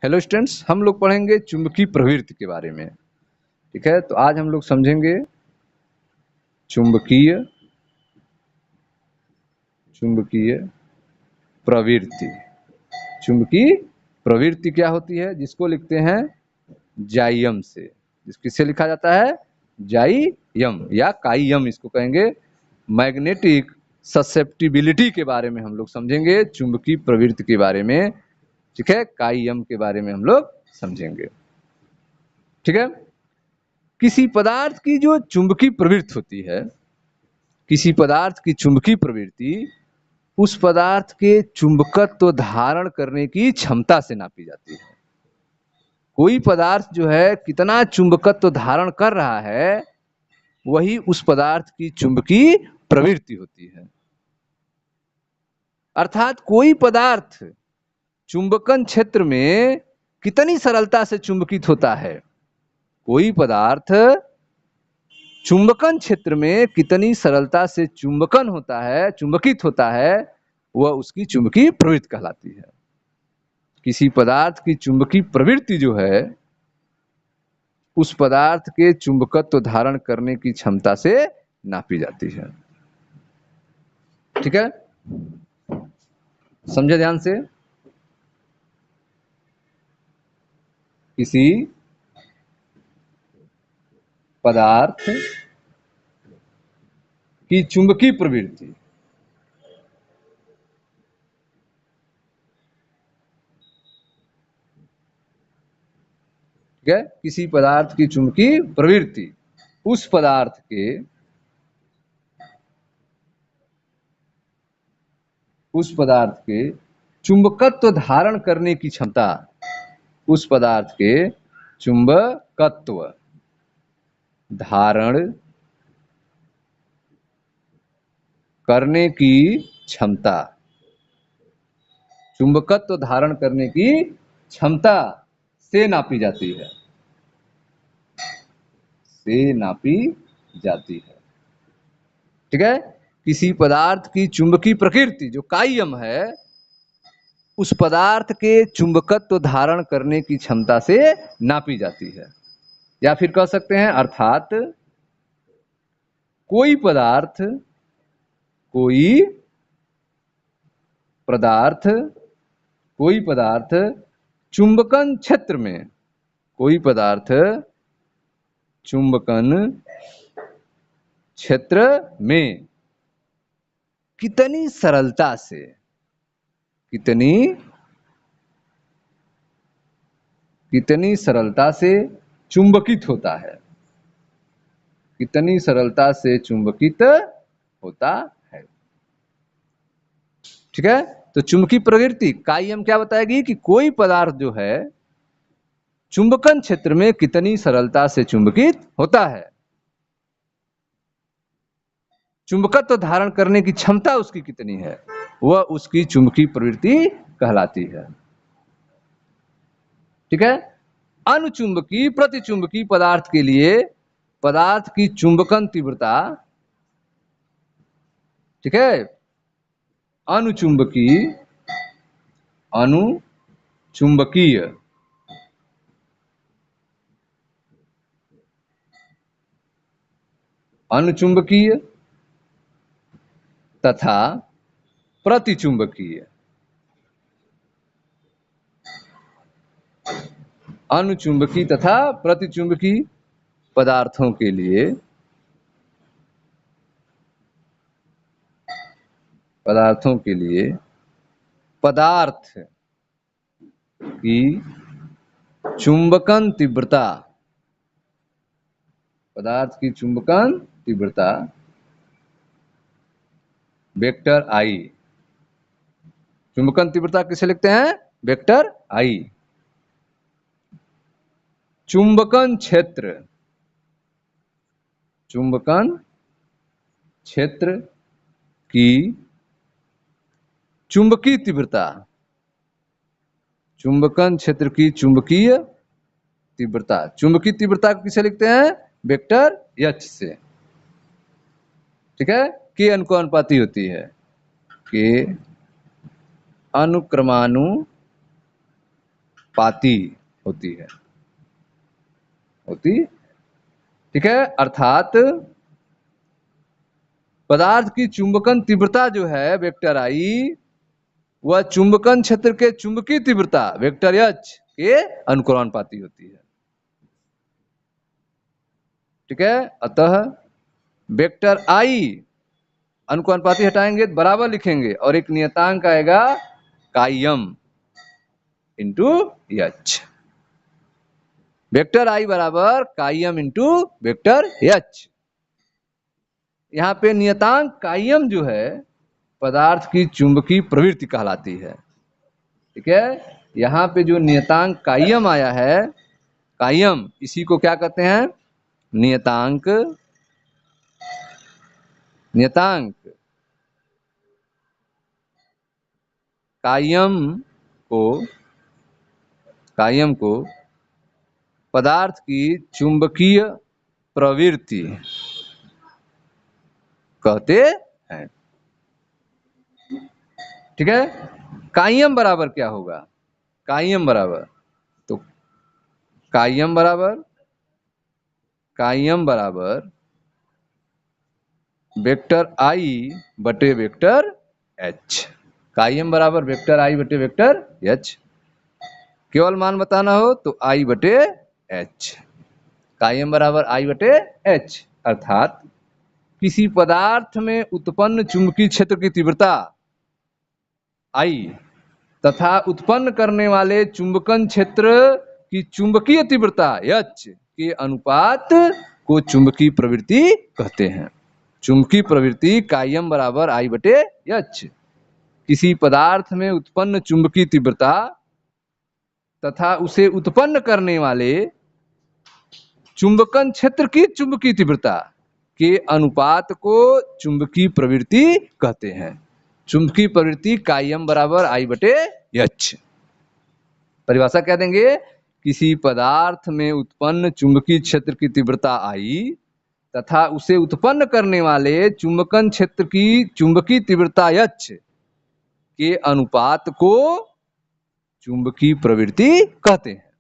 Hello students, हम लोग पढ़ेंगे चुंबकीय प्रवृत्ति के बारे में। ठीक है, तो आज हम लोग समझेंगे चुंबकीय चुंबकीय प्रवृत्ति। चुंबकीय प्रवृत्ति क्या होती है, जिसको लिखते हैं जाइयम से। किससे लिखा जाता है? जाइयम या काइयम इसको कहेंगे। मैग्नेटिक ससेप्टिबिलिटी के बारे में हम लोग समझेंगे, चुंबकीय प्रवृत्ति के बारे में। ठीक है, काइयम के बारे में हम लोग समझेंगे। ठीक है, किसी पदार्थ की जो चुंबकीय प्रवृत्ति होती है, किसी पदार्थ की चुंबकीय प्रवृत्ति उस पदार्थ के चुंबकत्व धारण करने की क्षमता से नापी जाती है। कोई पदार्थ जो है कितना चुंबकत्व धारण कर रहा है, वही उस पदार्थ की चुंबकीय प्रवृत्ति होती है। अर्थात कोई पदार्थ चुंबकन क्षेत्र में कितनी सरलता से चुंबकित होता है, कोई पदार्थ चुंबकन क्षेत्र में कितनी सरलता से चुंबकन होता है, चुंबकित होता है, वह उसकी चुंबकीय प्रवृत्ति कहलाती है। किसी पदार्थ की चुंबकीय प्रवृत्ति जो है उस पदार्थ के चुंबकत्व धारण करने की क्षमता से नापी जाती है। ठीक है, समझे ध्यान से। किसी पदार्थ की चुंबकीय प्रवृत्ति किसी पदार्थ की चुंबकीय प्रवृत्ति उस पदार्थ के चुंबकत्व धारण करने की क्षमता, उस पदार्थ के चुंबकत्व धारण करने की क्षमता, चुंबकत्व धारण करने की क्षमता से नापी जाती है, से नापी जाती है। ठीक है, किसी पदार्थ की चुंबकीय प्रकृति जो काइयम है, उस पदार्थ के चुंबकत्व धारण करने की क्षमता से नापी जाती है। या फिर कह सकते हैं अर्थात कोई पदार्थ चुंबकन क्षेत्र में, कोई पदार्थ चुंबकन क्षेत्र में कितनी सरलता से, कितनी सरलता से चुंबकित होता है, कितनी सरलता से चुंबकित होता है। ठीक है, तो चुंबकीय प्रवृत्ति काइयम क्या बताएगी कि कोई पदार्थ जो है चुंबकन क्षेत्र में कितनी सरलता से चुंबकित होता है, चुंबकत्व धारण करने की क्षमता उसकी कितनी है, वह उसकी चुंबकीय प्रवृत्ति कहलाती है। ठीक है, अनुचुंबकीय प्रतिचुंबकीय पदार्थ के लिए पदार्थ की चुंबकन तीव्रता, ठीक है, अनुचुंबकीय तथा प्रतिचुंबकीय, अनुचुंबकीय तथा प्रतिचुंबकीय पदार्थों के लिए पदार्थ की चुंबकन तीव्रता, पदार्थ की चुंबकन तीव्रता वेक्टर आई। चुंबकन तीव्रता किसे लिखते हैं? वेक्टर आई। चुंबकन क्षेत्र की चुंबकीय तीव्रता, चुंबकन क्षेत्र की चुंबकीय तीव्रता, चुंबकीय तीव्रता किसे लिखते हैं? वेक्टर एच से। ठीक है, के अनुक्रमानुपाती होती है, के अनुक्रमानुपाती पाती होती है, ठीक है। अर्थात पदार्थ की चुंबकन तीव्रता जो है वेक्टर आई, वह चुंबकन क्षेत्र के चुंबकीय तीव्रता वेक्टर एच के अनुक्रमानुपाती होती है, ठीक है। अतः वेक्टर आई अनुक्रमानुपाती हटाएंगे तो बराबर लिखेंगे और एक नियतांक आएगा काइम इंटू एच। वेक्टर आई बराबर काइम इंटू वेक्टर एच। यहाँ पे नियतांक काइम जो है पदार्थ की चुंबकीय प्रवृत्ति कहलाती है, ठीक है। यहाँ पे जो नियतांक काइम आया है, काइम, इसी को क्या कहते हैं? नियतांक। नियतांक काइम को पदार्थ की चुंबकीय प्रवृत्ति कहते हैं, ठीक है। काइम बराबर क्या होगा? काइम बराबर तो काइम बराबर वेक्टर आई बटे वेक्टर एच। काइम बराबर वेक्टर आई बटे वेक्टर एच। केवल मान बताना हो तो आई बटे एच। काइम बराबर आई बटे एच। अर्थात किसी पदार्थ में उत्पन्न चुंबकीय क्षेत्र की तीव्रता आई तथा उत्पन्न करने वाले चुंबकन क्षेत्र की चुंबकीय तीव्रता एच के अनुपात को चुंबकीय प्रवृत्ति कहते हैं। चुंबकीय प्रवृत्ति काइम बराबर आई बटे एच। किसी पदार्थ में उत्पन्न चुंबकीय तीव्रता तथा उसे उत्पन्न करने वाले चुंबकन क्षेत्र की चुंबकीय तीव्रता के अनुपात को चुंबकीय प्रवृत्ति कहते हैं। चुंबकीय प्रवृत्ति काइम बराबर आई बटे एच। परिभाषा क्या देंगे? किसी पदार्थ में उत्पन्न चुंबकीय क्षेत्र की तीव्रता आई तथा उसे उत्पन्न करने वाले चुंबकन क्षेत्र की चुंबकीय तीव्रता एच के अनुपात को चुंबकीय प्रवृत्ति कहते हैं।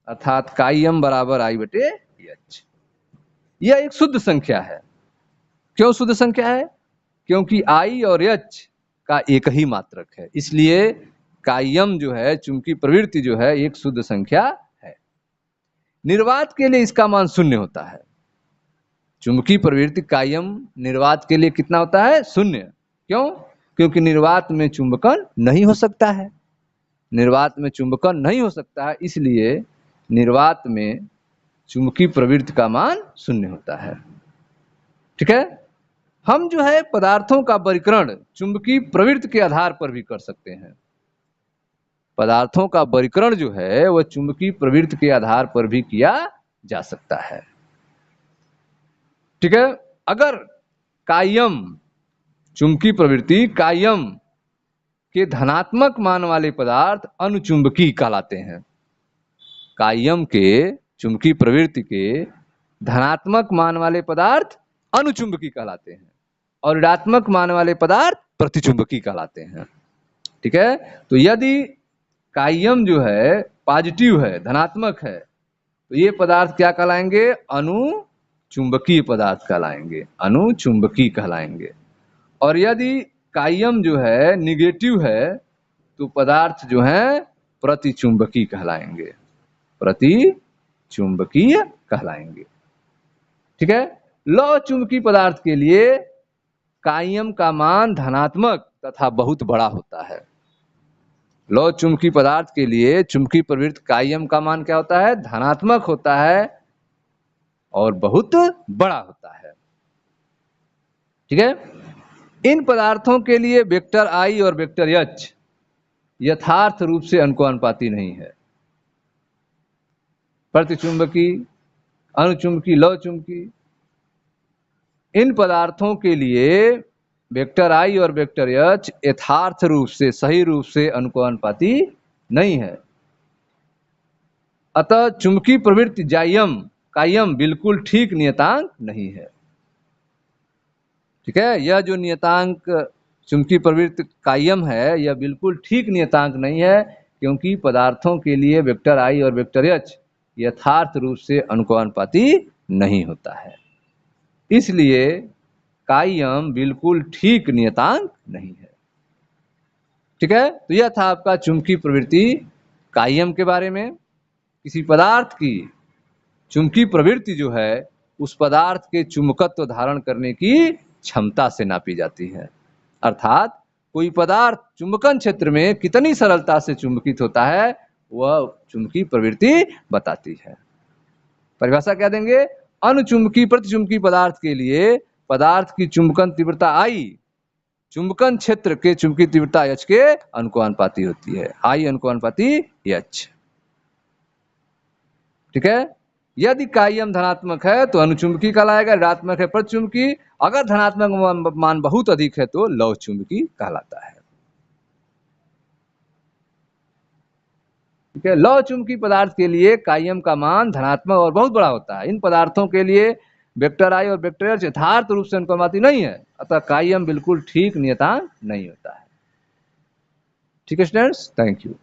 अर्थात काइम बराबर आई बटे एच। यह एक शुद्ध संख्या है। क्यों शुद्ध संख्या है? क्योंकि आई और एच का एक ही मात्रक है, इसलिए काइम जो है चुंबकीय प्रवृत्ति जो है एक शुद्ध संख्या है। निर्वात के लिए इसका मान शून्य होता है। चुंबकीय प्रवृत्ति काइम निर्वात के लिए कितना होता है? शून्य। क्यों? क्योंकि निर्वात में चुंबकन नहीं हो सकता है। निर्वात में चुंबकन नहीं हो सकता है, इसलिए निर्वात में चुंबकीय प्रवृत्ति का मान शून्य होता है, ठीक है। हम जो है पदार्थों का वर्गीकरण चुंबकीय प्रवृत्ति के आधार पर भी कर सकते हैं। पदार्थों का वर्गीकरण जो है वह चुंबकीय प्रवृत्ति के आधार पर भी किया जा सकता है, ठीक है। अगर काइम चुंबकीय प्रवृत्ति काइम के धनात्मक मान वाले पदार्थ अनुचुंबकीय कहलाते हैं। काइम के चुंबकीय प्रवृत्ति के धनात्मक मान वाले पदार्थ अनुचुंबकीय कहलाते हैं और ऋणात्मक मान वाले पदार्थ प्रतिचुंबकीय कहलाते हैं, ठीक है। तो यदि काइम जो है पॉजिटिव है, धनात्मक है, तो ये पदार्थ क्या कहलाएंगे? अनुचुंबकीय पदार्थ कहलाएंगे, अनुचुंबकीय कहलाएंगे। और यदि काइम जो है निगेटिव है तो पदार्थ जो है प्रतिचुंबकीय कहलाएंगे, प्रतिचुंबकीय कहलाएंगे, ठीक है। लौह चुंबकीय पदार्थ के लिए काइम का मान धनात्मक तथा बहुत बड़ा होता है। लौह चुंबकीय पदार्थ के लिए चुंबकीय प्रवृत्ति काइम का मान क्या होता है? धनात्मक होता है और बहुत बड़ा होता है, ठीक है। इन पदार्थों के लिए वेक्टर आई और वेक्टर एच यथार्थ रूप से अनुक्रमानुपाती नहीं है। प्रतिचुंबकीय, अनुचुंबकीय, लौह चुंबकीय, इन पदार्थों के लिए वेक्टर आई और वेक्टर एच यथार्थ रूप से, सही रूप से अनुक्रमानुपाती नहीं है। अतः चुंबकीय प्रवृत्ति काइम बिल्कुल ठीक नियतांक नहीं है, ठीक है। यह जो नियतांक चुंबकीय प्रवृत्ति काइम है यह बिल्कुल ठीक नियतांक नहीं है, क्योंकि पदार्थों के लिए वेक्टर आई और वेक्टर एच यथार्थ रूप से अनुपाती नहीं होता है, इसलिए काइम बिल्कुल ठीक नियतांक नहीं है। ठीक है, तो यह था आपका चुंबकीय प्रवृत्ति काइम के बारे में। किसी पदार्थ की चुंबकीय प्रवृत्ति जो है उस पदार्थ के चुंबकत्व धारण करने की क्षमता से नापी जाती है, अर्थात कोई पदार्थ चुंबकन क्षेत्र में कितनी सरलता से चुंबकित होता है वह चुंबकीय प्रवृत्ति बताती है। परिभाषा क्या देंगे? अनुचुंबकीय प्रतिचुंबकीय पदार्थ के लिए पदार्थ की चुंबकन तीव्रता आई चुंबकन क्षेत्र के चुंबकीय तीव्रता एच के अनुपाती होती है, आई अनुपाती एच। ठीक है, यदि काइम धनात्मक है तो अनुचुंबकीय कहलाएगा, ऋणात्मक है प्रतिचुंबकीय, अगर धनात्मक मान बहुत अधिक है तो लौह चुंबकीय कहलाता है। ठीक है, लौह चुंबकीय पदार्थ के लिए काइम का मान धनात्मक और बहुत बड़ा होता है। इन पदार्थों के लिए वेक्टर आई और वेक्टर एच यथार्थ रूप से अनुपाती नहीं है, अतः काइम बिल्कुल ठीक नियतांक नहीं होता है। ठीक है स्टूडेंट्स, थैंक यू।